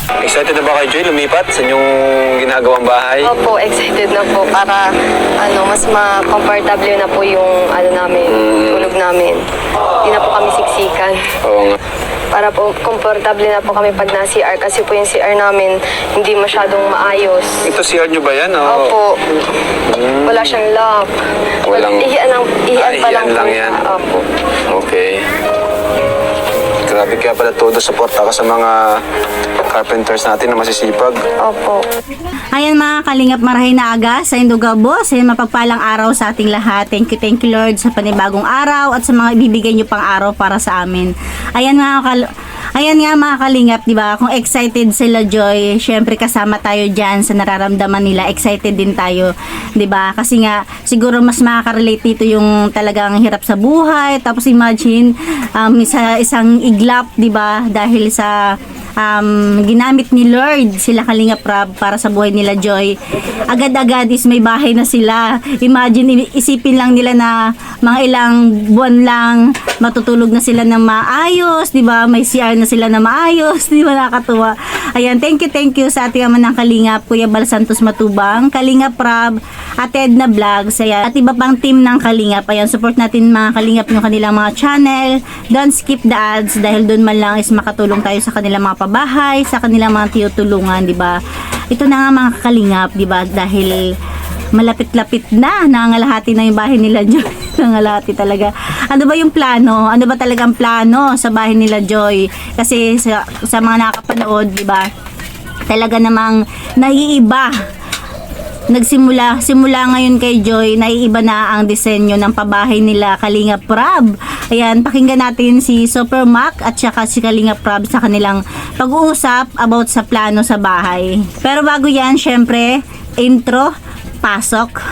Excited na ba kayo, Joy, lumipat sa inyong ginagawang bahay? Opo, excited na po para mas ma-comfortable na po yung namin, tulog namin. Hindi na po kami siksikan. Oo nga. Para po komportable na po kami pag na-CR kasi po yung CR namin hindi masyadong maayos. Ito CR nyo ba yan? Opo. Wala siyang lock. Walang- Ihian pa lang lang po yan. siya. Opo. Okay. Grabe kaya pala todo support ako sa mga carpenters natin na masisipag. Opo. Ayan mga kalingap, marahay na aga sa Indogabo. Sa mapagpalang araw sa ating lahat. Thank you Lord sa panibagong araw at sa mga ibibigay nyo pang araw para sa amin. Ayan nga mga kalingap, di ba? Kung excited sila Joy, syempre kasama tayo diyan sa nararamdaman nila. Excited din tayo, di ba? Kasi nga siguro mas makaka-relate dito yung talagang hirap sa buhay. Tapos imagine isang iglap, di ba? Dahil sa ginamit ni Lord sila Kalingap Rab para sa buhay nila Joy. Agad-agad is may bahay na sila. Imagine, isipin lang nila na mga ilang buwan lang matutulog na sila ng maayos, di ba? May CR na sila na maayos, di ba? Nakakatuwa. Ayan, thank you sa ating ama ng Kalingap, Kuya Bal Santos Matubang, Kalingap Rab, at Edna Vlogs, ayan, at iba pang team ng Kalingap. Ayan, support natin mga Kalingap yung kanilang mga channel. Don't skip the ads dahil doon man lang is makatulong tayo sa kanilang mga bahay, sa kanilang mga tiyutulungan, di ba? Ito na nga mga Kalingap, di ba? Dahil malapit-lapit na, nangangalahati na yung bahay nila Joy. Nangangalahati talaga. Ano ba yung plano? Ano ba talagang plano sa bahay nila Joy? Kasi sa mga nakapanood, di ba? Talaga namang naiiba. Simula ngayon kay Joy, naiiba na ang disenyo ng pabahay nila Kalingap Rab. Ayan, pakinggan natin si Super Mac at saka si Kalingap Rab sa kanilang pag-uusap about sa plano sa bahay. Pero bago yan, syempre, intro, pasok.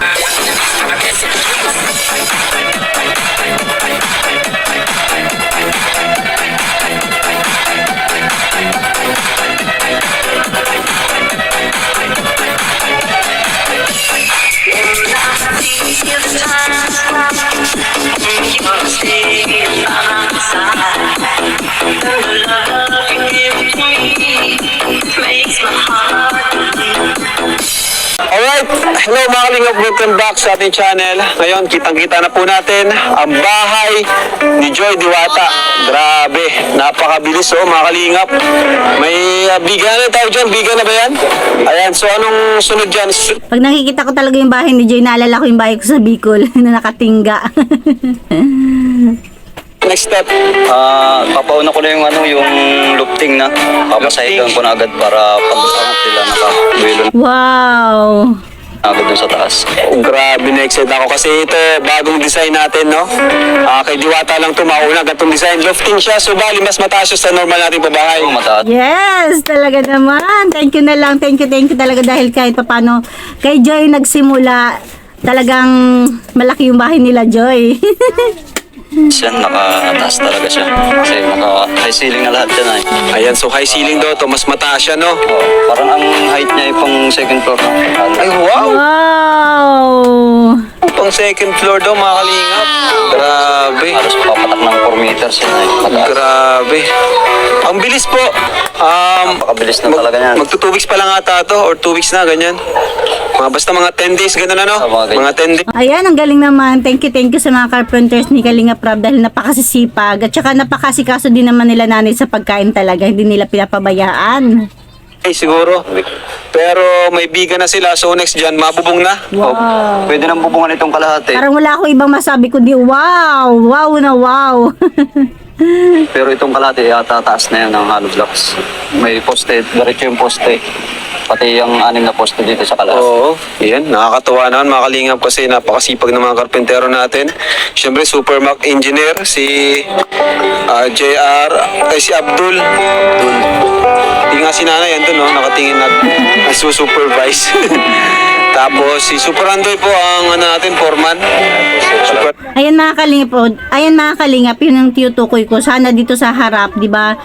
Alright, hello mga Kalingap, welcome back sa ating channel. Ngayon, kitang-kita na po natin ang bahay ni Joy Diwata. Grabe, napakabilis mga Kalingap. May biga na tayo dyan, biga na ba yan? Ayan, so anong sunod dyan? Pag nakikita ko talaga yung bahay ni Joy, naalala ko yung bahay ko sa Bicol na nakatingga. Next step. Papauna ko na yung lufting na. Papasahigan ko na agad para pag-usangat sila nakabuelo Wow! agad dun sa taas. Grabe, na-excite ako kasi ito bagong design natin, no? Kay Diwata lang ito, mauna agad itong design. Lofting siya, so bali mas mataas siya sa normal nating pabahay. Mataas. Yes! Talaga naman. Thank you na lang. Thank you talaga dahil kahit papano kay Joy nagsimula, talagang malaki yung bahay nila Joy. Siya, nakataas talaga siya. Kasi naka-high ceiling na lahat yan ay. Ayan, so high ceiling daw to, mas mataas siya, no? Parang ang height niya ay pang second floor. Ay, wow! Wow! Pang second floor daw, mga Kalingap. Grabe. Halos papatak ng 4 meters yan ay. Mataas. Grabe. Ang bilis po. Napakabilis na talaga yan. Magto 2 weeks pa lang ata to, or 2 weeks na, ganyan. Basta mga 10 days, ganun ano? Mga ganyan. Mga 10 days. Ayan, ang galing naman. Thank you sa mga carpenters ni Kalingap Rab dahil napakasisipag at saka napakasikaso din naman nila nanay sa pagkain talaga. Hindi nila pinapabayaan. Siguro. Pero may biga na sila, so next dyan, mabubong na. Wow. Pwede nang bubungan itong kalahati. Parang wala akong ibang masabi kundi wow! Wow na wow! Pero itong kalahati, tataas na yan ng hollow blocks. May poste, diretso yung poste. Pati yung 6 na poste dito sa kalahati. Oo, yan. Nakakatuwa naman mga Kalingap kasi napakasipag ng mga karpentero natin. Siyempre, Super Mac Engineer, si JR, ay si Abdul. Hindi nga si Nanay, yan dun, no? Nakatingin na nagsusupervise. Tapos, si Super Andoy po ang natin, foreman. Super. Ayan mga kalingap, yun ang tinutukoy ko. Sana dito sa harap, di ba?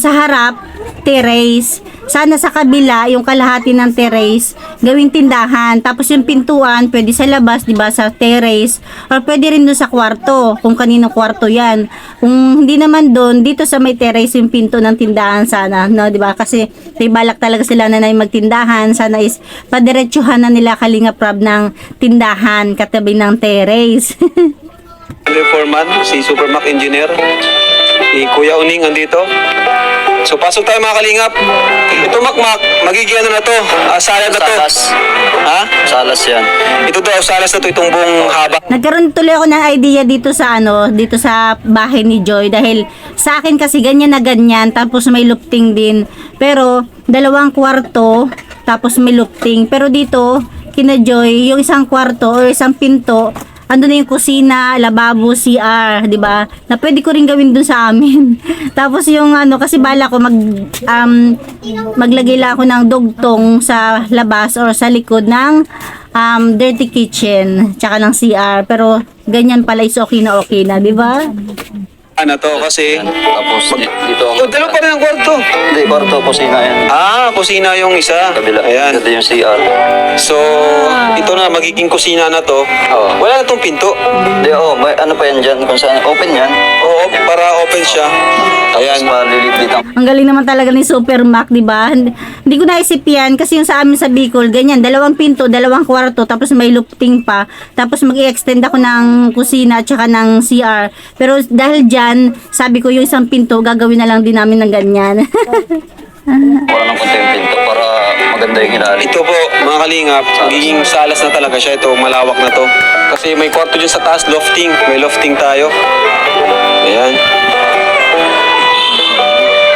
Sa harap, terrace. sana sa kabila, yung kalahati ng terrace, gawing tindahan. Tapos yung pintuan, pwede sa labas, di ba, sa terrace. Or pwede rin doon sa kwarto, kung kaninong kwarto yan. Kung hindi naman doon, dito sa may terrace yung pinto ng tindahan sana, no, di ba? Kasi may balak talaga sila na magtindahan. Sana is padiretsuhan na nila Kalingap Rob ng tindahan katabi ng terrace. Foreman, si Supermac Engineer. Si Kuya Uning andito. So pasok tayo mga kalingap. Ito Makmak, magiging ano na to? Salad na to. Salas. Ha? Salas yan. Ito daw, salas na to itong buong haba. Nagkaroon tuloy ako ng idea dito sa dito sa bahay ni Joy dahil sa akin kasi ganyan na ganyan tapos may lufting din. Pero 2 kwarto tapos may lufting. Pero dito kina Joy, yung isang kwarto o isang pinto, ando na yung kusina, lababo, CR, 'di ba? Na pwede ko rin gawin dun sa amin. Tapos yung kasi bala ko maglagay lang ako ng dugtong sa labas or sa likod ng dirty kitchen, tsaka ng CR. Pero ganyan pala is okay na, 'di ba? Ano to kasi... Tapos dito ang... Oh, dalawa pa rin ang kwarto. Hindi, kwarto, kusina yan. Kusina yung isa. Kabila. Ayan. Ito yung CR. So, ito na, magiging kusina na to. Oo. Wala na tong pinto. Hindi, may ano pa yan dyan? Kung saan, open yan. Oo, para open siya. Ayan. Ayan. Tapos maliliit ang... Ang galing naman talaga ni Supermac, 'di ba? Hindi ko naisip 'yan kasi yung sa amin sa Bicol, ganyan, 2 pinto, 2 kwarto, tapos may lufting pa. Tapos mag-i-extend ako ng kusina at saka ng CR. Pero dahil diyan, sabi ko yung isang pinto gagawin na lang din namin ng ganyan. Para ng konti yung pinto para maganda yung ilalim. Ito po, mga kalingap, magiging salas na talaga siya. Ito, malawak na to. Kasi may kwarto dyan sa taas, lofting. May lofting tayo. Ayan.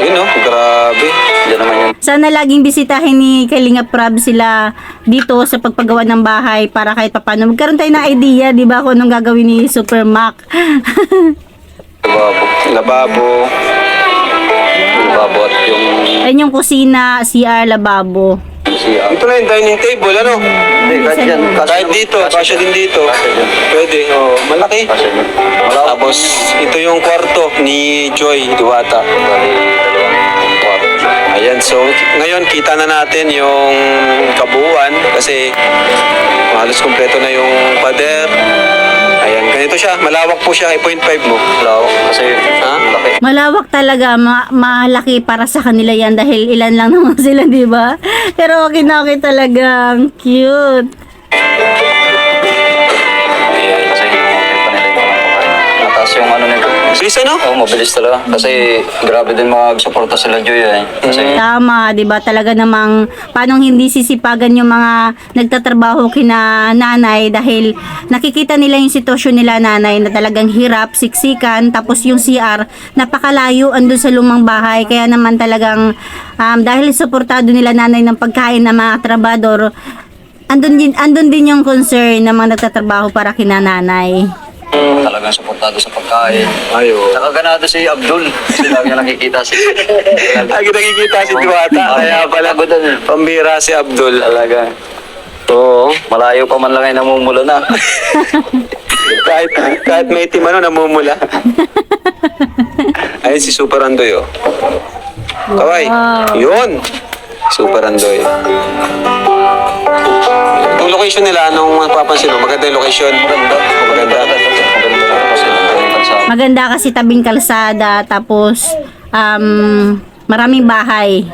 Yun oh, grabe. Diyan naman yun. Sana laging bisitahin ni Kalingap Rob sila dito sa pagpagawa ng bahay para kahit papano magkaroon tayo ng idea, 'di ba, kung anong gagawin ni Supermac. Lababo. Lababo. Lababo at yung Ayun yung kusina, CR, lababo. CR. Ito na yung dining table, ano? Hindi, kahit dyan. Kahit dito, kasya din dito. Kasya dyan. Pwede, oh, malaki. Kasya dyan. Malawak. Tapos, ito yung kwarto ni Joy Diwata. Bali, 2 kwarto. Ayan, so ngayon kita na natin yung kabuuan kasi halos kompleto na yung pader. Ayan, ganito siya. Malawak po siya. 8.5 mo. Malawak. Kasi, laki. Malawak talaga, malaki para sa kanila yan dahil ilan lang naman sila, 'di ba? Pero okay na okay talaga, ang cute. Ayan. Kasi, okay pa nila yung pangkain. Mataas yung ano nito. Bilis ano? Oo, mabilis talaga. Kasi, grabe din mag-suporta sila Joy eh. Kasi, Tama, 'di ba? Talaga namang paano hindi sisipagan yung mga nagtatrabaho kina nanay dahil nakikita nila yung sitwasyon nila nanay na talagang hirap, siksikan, tapos yung CR napakalayo andun sa lumang bahay. Kaya naman talagang dahil suportado nila nanay ng pagkain ng mga trabador, andun din yung concern ng mga nagtatrabaho para kina nanay. talagang suportado sa pagkain. Ayo. Saka ganado si Abdul. Kasi lagi niya nakikita si... Lagi nakikita si Diwata. Kaya pala Ako din. pambira si Abdul. Talaga. Oo. Malayo pa man lang ay namumula na. kahit may team ano, namumula. Ayun si Super Andoy, oh. Kaway. Yun. Super Andoy. Yung location nila, anong mapapansin mo? Maganda yung location? Maganda. Maganda kasi tabing kalsada, tapos maraming bahay.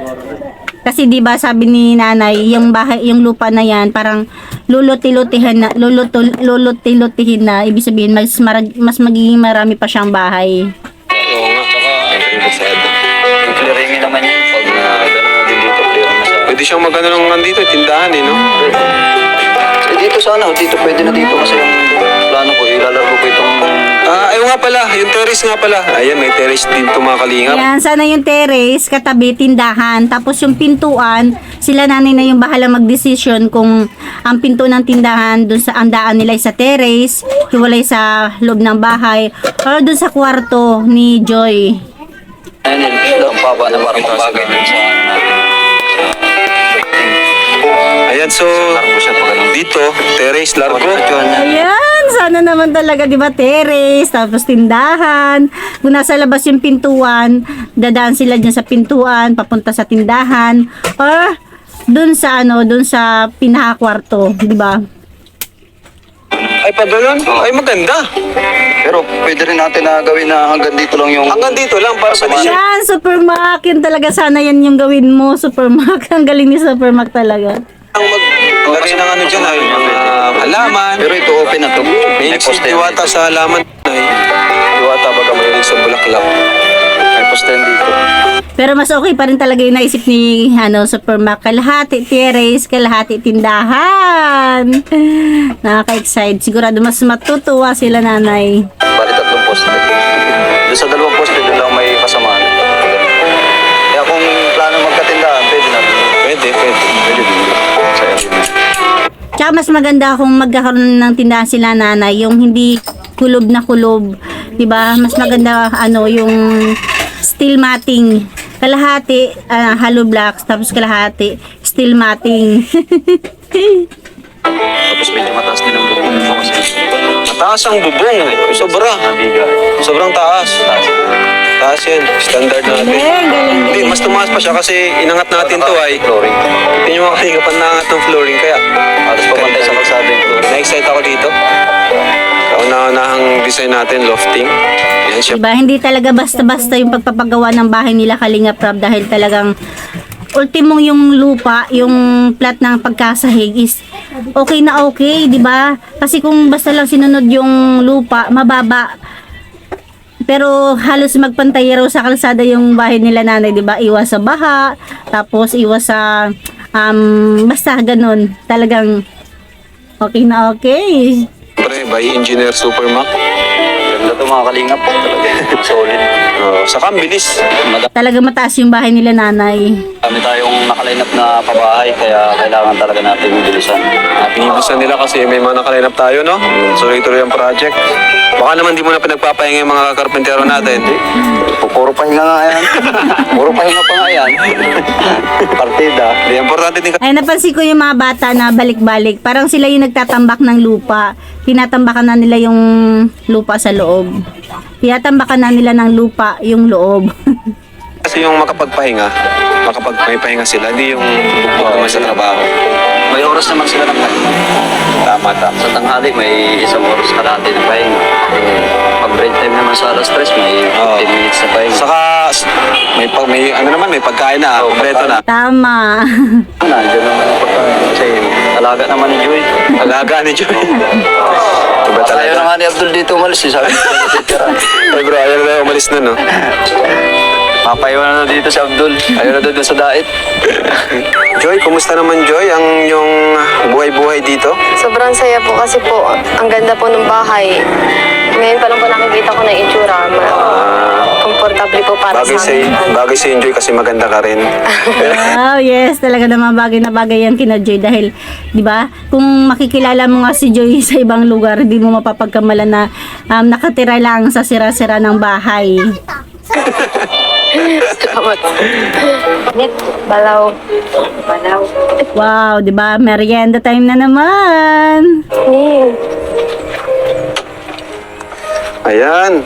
Kasi 'di ba sabi ni nanay, yung bahay, yung lupa na 'yan, parang luluti-lutihin na, ibig sabihin mas magiging marami pa siyang bahay. Oo nga. Saka, Clearingin naman yun. Pag gano'n na din dito, clearing na sa... pwede siyang magano ng dito, tindahan eh, no? Dito sana, dito pwede na dito kasi yung plano ko, ilalaro ko itong... Ayun nga pala, yung terrace nga pala. Ayan, may terrace din ito mga kalingap. Yan, sana yung terrace, katabi, tindahan. Tapos yung pintuan, sila nanay na yung bahala mag-decision kung ang pinto ng tindahan dun sa andaan nila sa terrace, hiwalay sa loob ng bahay, or dun sa kwarto ni Joy. Ayun, ang papa na parang pambagay din sa natin. Ayan, so Largo siya pag ano. dito, terrace, largo. Ayan, sana naman talaga, di ba, terrace, tapos tindahan. Kung nasa labas yung pintuan, dadaan sila dyan sa pintuan, papunta sa tindahan, or dun sa pinaka-kwarto, di ba? Ay, pa ganun? Ay, maganda. Pero pwede rin natin na gawin na hanggang dito lang yung... Hanggang dito lang, para sa Yan, Supermac, yun talaga, sana yan yung gawin mo, Supermac. Ang galing ni Supermac talaga. ang maglagay ng ano dyan, ay mga halaman. Pero ito open na to. May poste diwata dito. sa halaman. Ay, diwata baga mahilig sa bulaklak. May poste dito. Pero mas okay pa rin talaga yung naisip ni Supermac. Kalahati terrace, kalahati tindahan. Nakaka-excite. Sigurado mas matutuwa sila, nanay. Bali 3 poste. Doon sa 2 poste, doon lang may kasamaan. Kaya kung plano magkatindahan, pwede natin. Pwede. Pwede din. Saya din. Tsaka mas maganda kung magkakaroon ng tindahan sila, nanay, yung hindi kulob na kulob. 'Di ba? Mas maganda yung steel matting. Kalahati hollow blocks, tapos kalahati steel matting. Tapos medyo mataas din ang bubong mo kasi. Mataas ang bubong. Sobra. Nabiga. Sobrang taas. Taas yan. Standard natin. galing. Hindi, mas tumaas pa siya kasi inangat natin to ay. Flooring. Hindi nyo makakahingapan na angat ng flooring kaya. Tapos pamantay sa kalsada yung flooring. Na-excite ako dito. Kauna-unahang design natin, lofting. Yan siya. Diba? Hindi talaga basta-basta yung pagpapagawa ng bahay nila Kalinga Prab dahil talagang ultimong yung lupa, yung plat ng pagkasahig is okay na okay, di ba? Kasi kung basta lang sinunod yung lupa, mababa. Pero halos magpantay raw sa kalsada yung bahay nila, nanay, di ba? Iwas sa baha, tapos iwas sa basta ganun. Talagang okay na okay. Pre, by Engineer Supermac. Ganda ito mga kalingap. Talaga solid. Saka ang bilis. Talaga mataas yung bahay nila, nanay. Kami tayong nakaline up na pabahay kaya kailangan talaga natin bilisan. Binibusan nila kasi may mga nakaline up tayo, no? Tuloy-tuloy ang project. Baka naman di mo na pinagpapahinga yung mga karpentero natin. Puro pahinga nga yan. Puro pahinga pa nga yan. Partida. Di, importante din Ay, napansin ko yung mga bata na balik-balik. Parang sila yung nagtatambak ng lupa. Tinatambakan na nila yung lupa sa loob. Tinatambakan na nila ng lupa yung loob. kasi yung makapagpahinga, may pahinga sila, hindi yung bugbog naman sa trabaho. May oras naman sila ng pahinga. Tama. Sa tanghali may 1 oras kalahati ng pahinga. Pag break time naman sa alas 3 may 15 minutes na pahinga. Saka may pagkain na, kompleto na. Tama. Nandiyan naman ang pagkain. Kasi alaga naman ni Joy. Alaga ni Joy. Diba Ayaw na talaga? nga ni Abdul dito umalis. Sabi ko Ay bro, ayaw na umalis na, no? Papaiwan na dito si Abdul. Ayaw na doon sa dait. Joy, kumusta naman Joy ang yung buhay-buhay dito? Sobrang saya po kasi po, ang ganda po ng bahay. Ngayon pa lang po nakikita ko na yung itsura. Komportable po para sa amin. Bagay sa Joy kasi maganda ka rin. Oh, yes, talaga naman bagay na bagay yan kina Joy dahil, di ba, kung makikilala mo nga si Joy sa ibang lugar, di mo mapapagkamalan na nakatira lang sa sira-sira ng bahay. Balaw. Wow, di ba? Merienda time na naman. Ayan.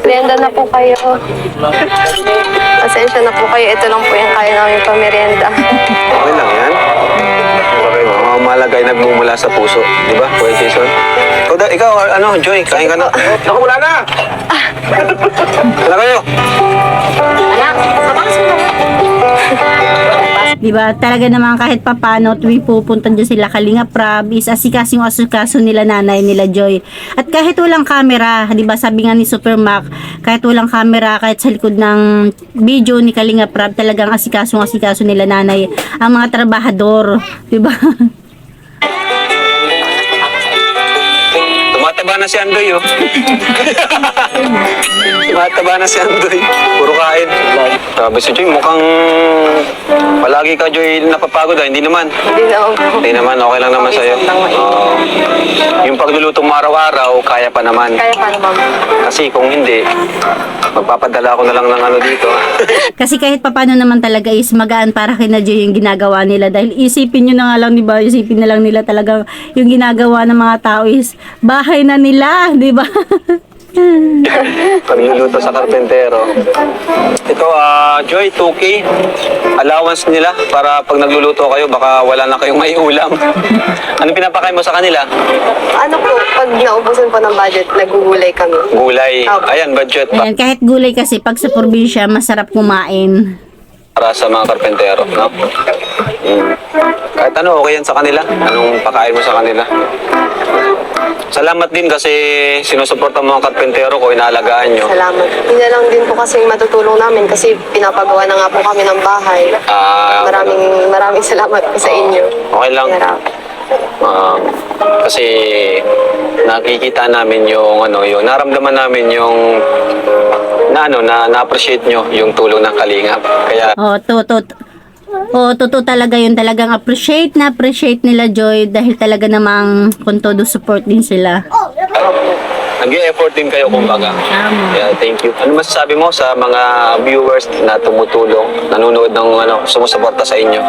Merienda na po kayo. Pasensya na po kayo. Ito lang po yung kaya namin pamerienda. Okay lang yan. Okay, mga malagay nagmumula sa puso. Di ba, Kuya Jason? Ikaw, Joy, kain ka na. Naku, wala na! Wala kayo? Di ba? Talaga naman kahit papano tuwing pupunta dyan sila Kalinga Prab is asikaso nila nanay nila Joy. At kahit walang camera, di ba? Sabi nga ni Supermac, kahit walang camera, kahit sa likod ng video ni Kalinga Prab, talagang asikaso nila nanay ang mga trabahador, di ba? Tumataba na si Andoy, oh. Mataba na si Andoy. Puro kain. Sabi si Joy, mukhang palagi ka, Joy, napapagod ah. Hindi naman. Hindi na po. Hindi naman, okay lang naman sa'yo. Oo. Yung pagluluto mo araw-araw, kaya pa naman. Kaya pa naman. Kasi kung hindi, magpapadala ko na lang ng ano dito. Kasi kahit papano naman talaga is magaan para kina Joy yung ginagawa nila. Dahil isipin nyo na nga lang, di ba? Isipin na lang nila talaga yung ginagawa ng mga tao is bahay na nila, di ba? Pagluluto sa karpentero. Ito, Joy, 2K. Allowance nila para pag nagluluto kayo, baka wala na kayong may ulam. Ano pinapakain mo sa kanila? Ano po, pag naubusan po ng budget, nagugulay kami. Gulay. Opo. Ayan, budget pa Ayan, kahit gulay kasi pag sa probinsya, masarap kumain. para sa mga karpentero, no? Kahit ano, okay yan sa kanila. Anong pakain mo sa kanila? Salamat din kasi sinusuporta mo ang karpentero ko, inaalagaan nyo. Salamat. Yun na lang din po kasi yung matutulong namin kasi pinapagawa na nga po kami ng bahay. Maraming salamat po sa inyo. Okay lang. Sarap. Kasi nakikita namin yung yung naramdaman namin yung na-appreciate nyo yung tulong ng Kalingap. Kaya Totoo talaga yun. Talagang appreciate nila Joy dahil talaga namang kung todo support din sila. nag-e-effort din kayo kumbaga. Kaya thank you. Ano masasabi mo sa mga viewers na tumutulong, nanonood ng sumusuporta sa inyo?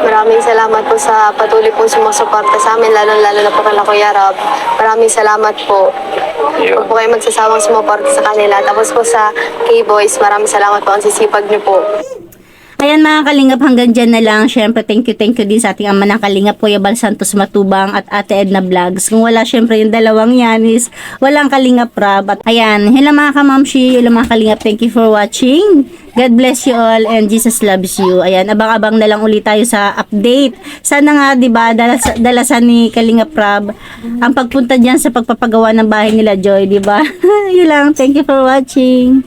Maraming salamat po sa patuloy pong sumusuporta sa amin, lalo na po kay Kuya Rob. Maraming salamat po. Yun. Huwag po kayo magsasawang sumuporta sa kanila. Tapos po sa K-Boys, maraming salamat po ang sisipag niyo po. Ayan mga Kalingap, hanggang dyan na lang. Syempre, thank you din sa ating ama ng Kalingap, Kuya Bal Santos Matubang at Ate Edna Vlogs. Kung wala syempre yung dalawang yan is walang Kalingap Rab. At ayan, hello mga kamamshi, hello mga Kalingap, thank you for watching. God bless you all and Jesus loves you. Ayan, abang-abang na lang ulit tayo sa update. Sana nga, di ba, dalasan ni Kalingap Rab ang pagpunta diyan sa pagpapagawa ng bahay nila Joy, di ba? Yun lang, thank you for watching.